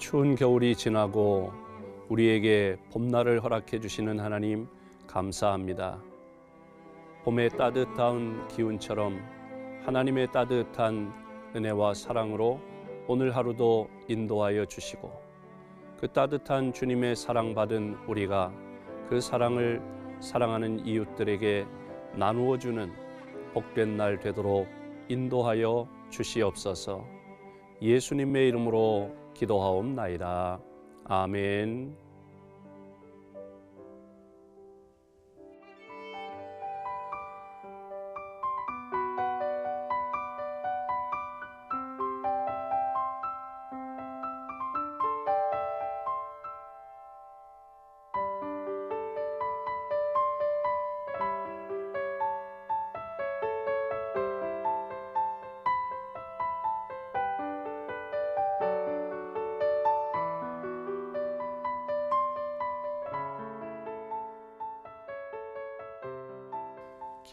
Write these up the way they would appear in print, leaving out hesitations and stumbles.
추운 겨울이 지나고 우리에게 봄날을 허락해 주시는 하나님 감사합니다. 봄의 따뜻한 기운처럼 하나님의 따뜻한 은혜와 사랑으로 오늘 하루도 인도하여 주시고 그 따뜻한 주님의 사랑받은 우리가 그 사랑을 사랑하는 이웃들에게 나누어 주는 복된 날 되도록 인도하여 주시옵소서. 예수님의 이름으로 기도하옵나이다. 아멘.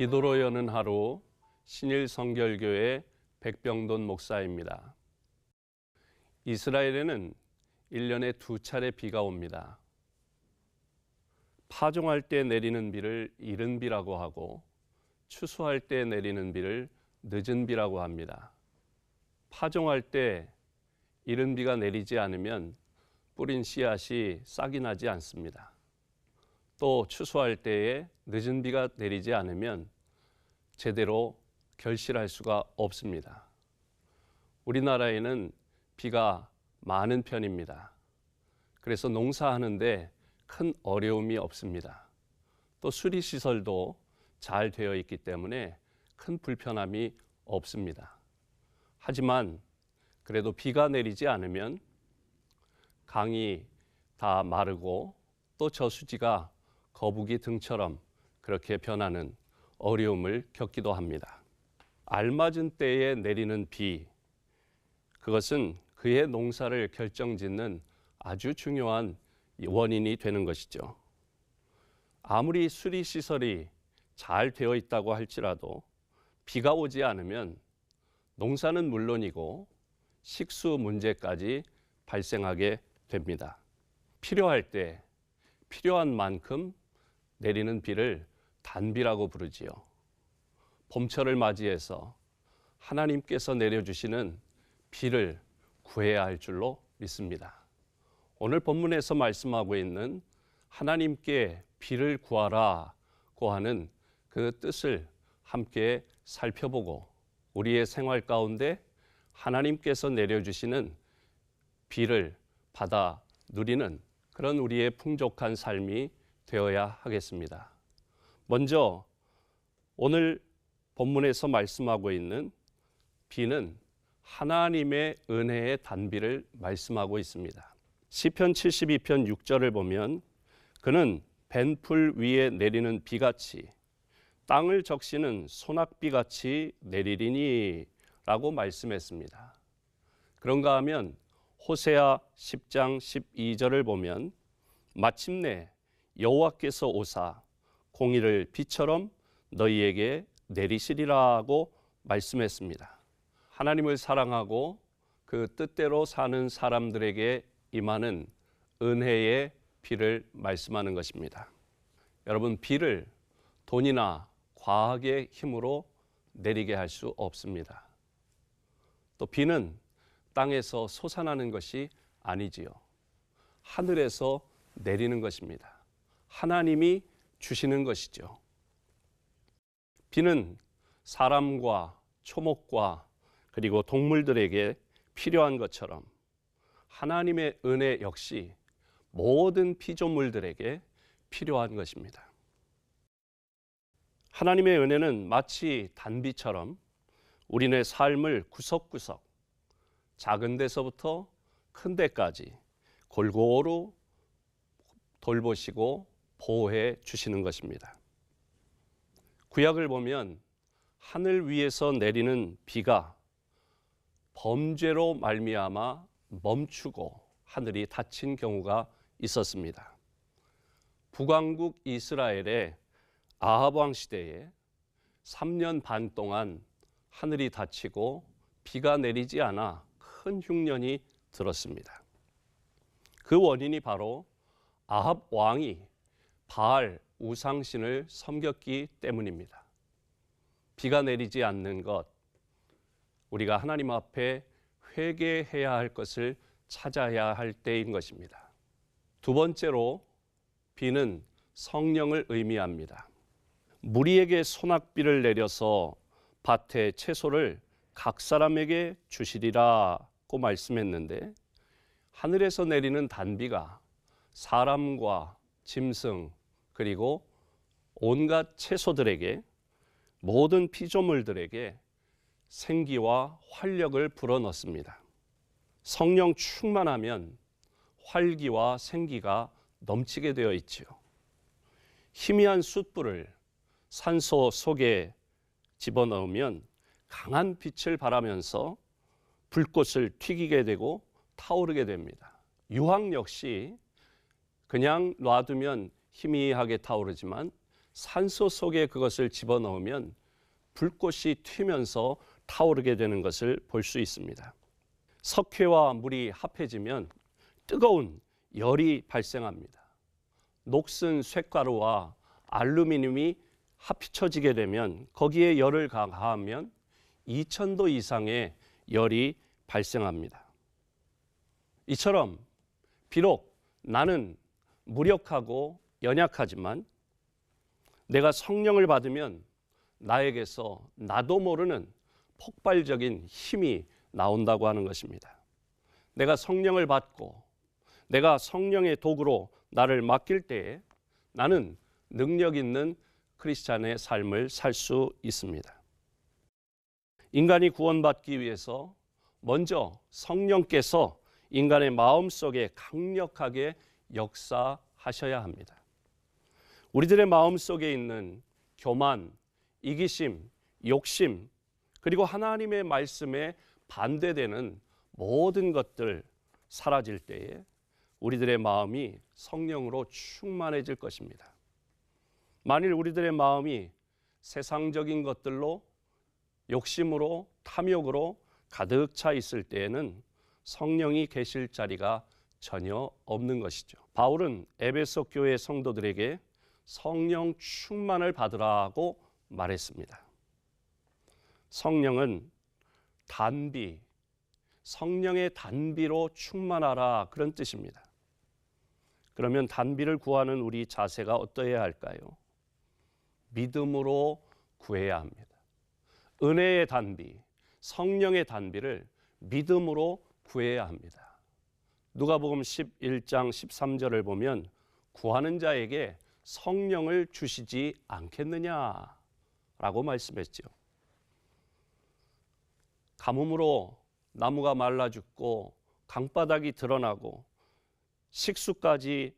기도로 여는 하루, 신일성결교회 백병돈 목사입니다. 이스라엘에는 1년에 2차례 비가 옵니다. 파종할 때 내리는 비를 이른 비라고 하고 추수할 때 내리는 비를 늦은 비라고 합니다. 파종할 때 이른 비가 내리지 않으면 뿌린 씨앗이 싹이 나지 않습니다. 또 추수할 때에 늦은 비가 내리지 않으면 제대로 결실할 수가 없습니다. 우리나라에는 비가 많은 편입니다. 그래서 농사하는데 큰 어려움이 없습니다. 또 수리시설도 잘 되어 있기 때문에 큰 불편함이 없습니다. 하지만 그래도 비가 내리지 않으면 강이 다 마르고 또 저수지가 거북이 등처럼 그렇게 변하는 어려움을 겪기도 합니다. 알맞은 때에 내리는 비, 그것은 그의 농사를 결정짓는 아주 중요한 원인이 되는 것이죠. 아무리 수리시설이 잘 되어 있다고 할지라도 비가 오지 않으면 농사는 물론이고 식수 문제까지 발생하게 됩니다. 필요할 때 필요한 만큼 내리는 비를 단비라고 부르지요. 봄철을 맞이해서 하나님께서 내려주시는 비를 구해야 할 줄로 믿습니다. 오늘 본문에서 말씀하고 있는 하나님께 비를 구하라고 하는 그 뜻을 함께 살펴보고 우리의 생활 가운데 하나님께서 내려주시는 비를 받아 누리는 그런 우리의 풍족한 삶이 되어야 하겠습니다. 먼저 오늘 본문에서 말씀하고 있는 비는 하나님의 은혜의 단비를 말씀하고 있습니다. 시편 72편 6절을 보면 그는 벤풀 위에 내리는 비같이 땅을 적시는 소낙비같이 내리리니 라고 말씀했습니다. 그런가 하면 호세아 10장 12절을 보면 마침내 여호와께서 오사 공의를 비처럼 너희에게 내리시리라고 말씀했습니다. 하나님을 사랑하고 그 뜻대로 사는 사람들에게 임하는 은혜의 비를 말씀하는 것입니다. 여러분, 비를 돈이나 과학의 힘으로 내리게 할 수 없습니다. 또 비는 땅에서 솟아나는 것이 아니지요. 하늘에서 내리는 것입니다. 하나님이 주시는 것이죠. 비는 사람과 초목과 그리고 동물들에게 필요한 것처럼 하나님의 은혜 역시 모든 피조물들에게 필요한 것입니다. 하나님의 은혜는 마치 단비처럼 우리네 삶을 구석구석 작은 데서부터 큰 데까지 골고루 돌보시고 보호해 주시는 것입니다. 구약을 보면 하늘 위에서 내리는 비가 범죄로 말미암아 멈추고 하늘이 닫힌 경우가 있었습니다. 북왕국 이스라엘의 아합 왕 시대에 3년 반 동안 하늘이 닫히고 비가 내리지 않아 큰 흉년이 들었습니다. 그 원인이 바로 아합 왕이 바알 우상신을 섬겼기 때문입니다. 비가 내리지 않는 것, 우리가 하나님 앞에 회개해야 할 것을 찾아야 할 때인 것입니다. 두 번째로 비는 성령을 의미합니다. 무리에게 소낙비를 내려서 밭의 채소를 각 사람에게 주시리라고 말씀했는데, 하늘에서 내리는 단비가 사람과 짐승 그리고 온갖 채소들에게, 모든 피조물들에게 생기와 활력을 불어넣습니다. 성령 충만하면 활기와 생기가 넘치게 되어 있지요. 희미한 숯불을 산소 속에 집어넣으면 강한 빛을 발하면서 불꽃을 튀기게 되고 타오르게 됩니다. 유황 역시 그냥 놔두면 희미하게 타오르지만 산소 속에 그것을 집어넣으면 불꽃이 튀면서 타오르게 되는 것을 볼 수 있습니다. 석회와 물이 합해지면 뜨거운 열이 발생합니다. 녹슨 쇳가루와 알루미늄이 합쳐지게 되면, 거기에 열을 가하면 2000도 이상의 열이 발생합니다. 이처럼 비록 나는 무력하고 연약하지만 내가 성령을 받으면 나에게서 나도 모르는 폭발적인 힘이 나온다고 하는 것입니다. 내가 성령을 받고 내가 성령의 도구로 나를 맡길 때에 나는 능력 있는 크리스찬의 삶을 살 수 있습니다. 인간이 구원받기 위해서 먼저 성령께서 인간의 마음속에 강력하게 역사하셔야 합니다. 우리들의 마음속에 있는 교만, 이기심, 욕심, 그리고 하나님의 말씀에 반대되는 모든 것들 사라질 때에 우리들의 마음이 성령으로 충만해질 것입니다. 만일 우리들의 마음이 세상적인 것들로, 욕심으로, 탐욕으로 가득 차 있을 때에는 성령이 계실 자리가 전혀 없는 것이죠. 바울은 에베소 교회 성도들에게 성령 충만을 받으라고 말했습니다. 성령은 단비, 성령의 단비로 충만하라, 그런 뜻입니다. 그러면 단비를 구하는 우리 자세가 어떠해야 할까요? 믿음으로 구해야 합니다. 은혜의 단비, 성령의 단비를 믿음으로 구해야 합니다. 누가복음 11장 13절을 보면 구하는 자에게 성령을 주시지 않겠느냐라고 말씀했죠. 가뭄으로 나무가 말라 죽고 강바닥이 드러나고 식수까지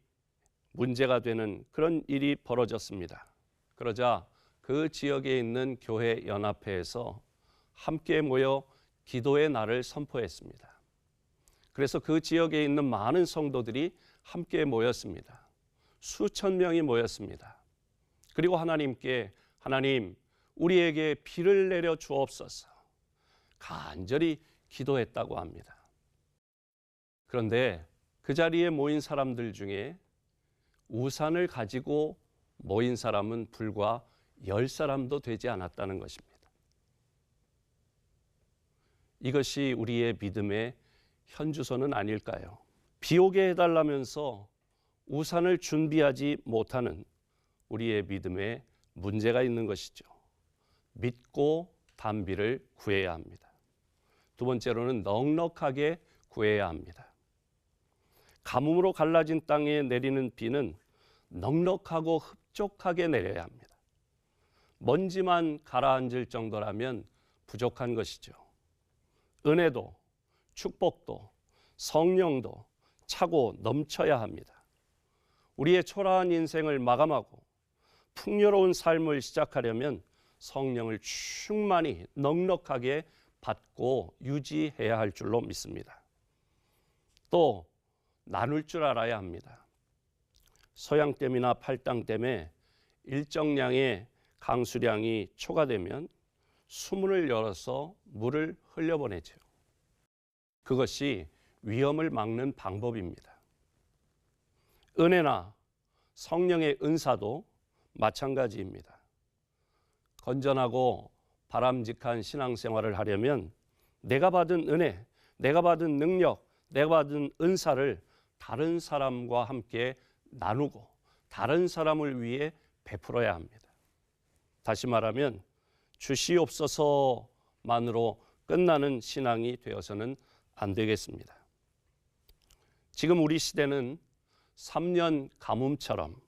문제가 되는 그런 일이 벌어졌습니다. 그러자 그 지역에 있는 교회 연합회에서 함께 모여 기도의 날을 선포했습니다. 그래서 그 지역에 있는 많은 성도들이 함께 모였습니다. 수천 명이 모였습니다. 그리고 하나님께, 하나님, 우리에게 비를 내려 주옵소서 간절히 기도했다고 합니다. 그런데 그 자리에 모인 사람들 중에 우산을 가지고 모인 사람은 불과 10사람도 되지 않았다는 것입니다. 이것이 우리의 믿음의 현주소는 아닐까요? 비 오게 해달라면서 우산을 준비하지 못하는 우리의 믿음에 문제가 있는 것이죠. 믿고 단비를 구해야 합니다. 두 번째로는 넉넉하게 구해야 합니다. 가뭄으로 갈라진 땅에 내리는 비는 넉넉하고 흡족하게 내려야 합니다. 먼지만 가라앉을 정도라면 부족한 것이죠. 은혜도, 축복도, 성령도 차고 넘쳐야 합니다. 우리의 초라한 인생을 마감하고 풍요로운 삶을 시작하려면 성령을 충만히 넉넉하게 받고 유지해야 할 줄로 믿습니다. 또 나눌 줄 알아야 합니다. 소양댐이나 팔당댐에 일정량의 강수량이 초과되면 수문을 열어서 물을 흘려보내죠. 그것이 위험을 막는 방법입니다. 은혜나 성령의 은사도 마찬가지입니다. 건전하고 바람직한 신앙생활을 하려면 내가 받은 은혜, 내가 받은 능력, 내가 받은 은사를 다른 사람과 함께 나누고 다른 사람을 위해 베풀어야 합니다. 다시 말하면 주시옵소서만으로 끝나는 신앙이 되어서는 안 되겠습니다. 지금 우리 시대는 3년 가뭄처럼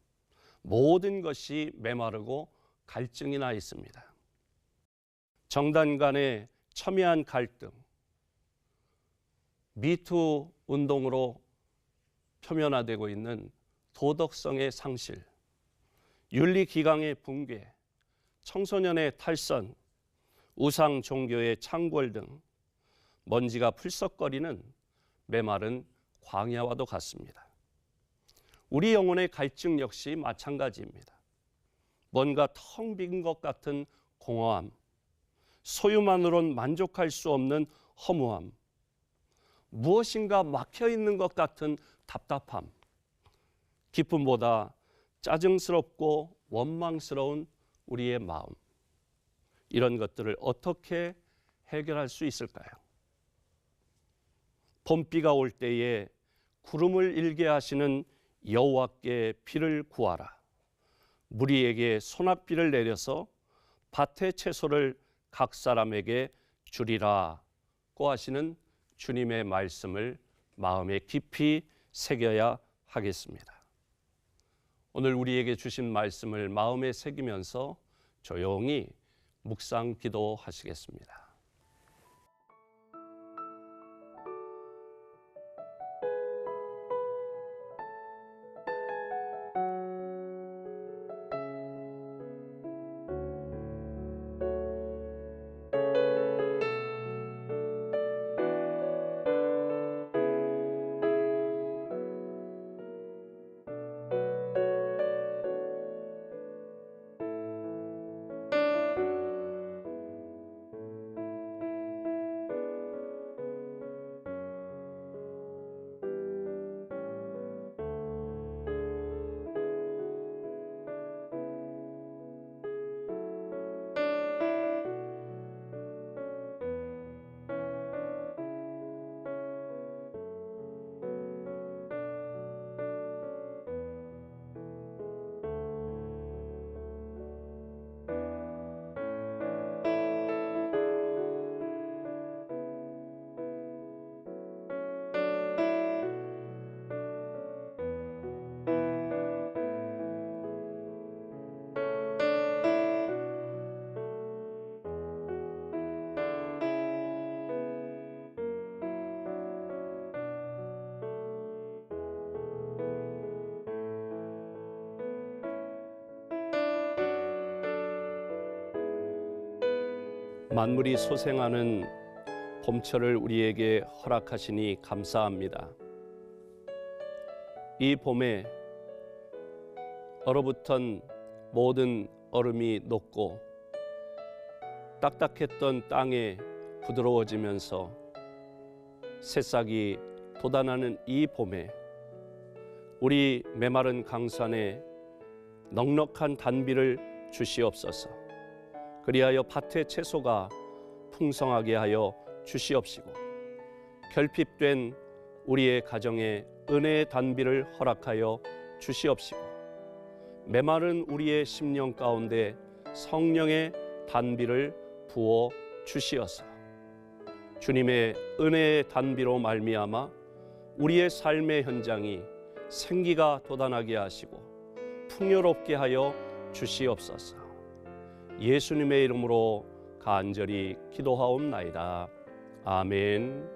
모든 것이 메마르고 갈증이 나 있습니다. 정당 간의 첨예한 갈등, 미투 운동으로 표면화되고 있는 도덕성의 상실, 윤리기강의 붕괴, 청소년의 탈선, 우상 종교의 창궐 등 먼지가 풀썩거리는 메마른 광야와도 같습니다. 우리 영혼의 갈증 역시 마찬가지입니다. 뭔가 텅 빈 것 같은 공허함, 소유만으론 만족할 수 없는 허무함, 무엇인가 막혀 있는 것 같은 답답함, 기쁨보다 짜증스럽고 원망스러운 우리의 마음, 이런 것들을 어떻게 해결할 수 있을까요? 봄비가 올 때에 구름을 일게 하시는 여호와께 비를 구하라. 무리에게 소낙비를 내려서 밭의 채소를 각 사람에게 주리라고 하시는 주님의 말씀을 마음에 깊이 새겨야 하겠습니다. 오늘 우리에게 주신 말씀을 마음에 새기면서 조용히 묵상 기도하시겠습니다. 만물이 소생하는 봄철을 우리에게 허락하시니 감사합니다. 이 봄에 얼어붙은 모든 얼음이 녹고 딱딱했던 땅에 부드러워지면서 새싹이 돋아나는 이 봄에 우리 메마른 강산에 넉넉한 단비를 주시옵소서. 그리하여 밭의 채소가 풍성하게 하여 주시옵시고 결핍된 우리의 가정에 은혜의 단비를 허락하여 주시옵시고 메마른 우리의 심령 가운데 성령의 단비를 부어 주시어서 주님의 은혜의 단비로 말미암아 우리의 삶의 현장이 생기가 돋아나게 하시고 풍요롭게 하여 주시옵소서. 예수님의 이름으로 간절히 기도하옵나이다. 아멘.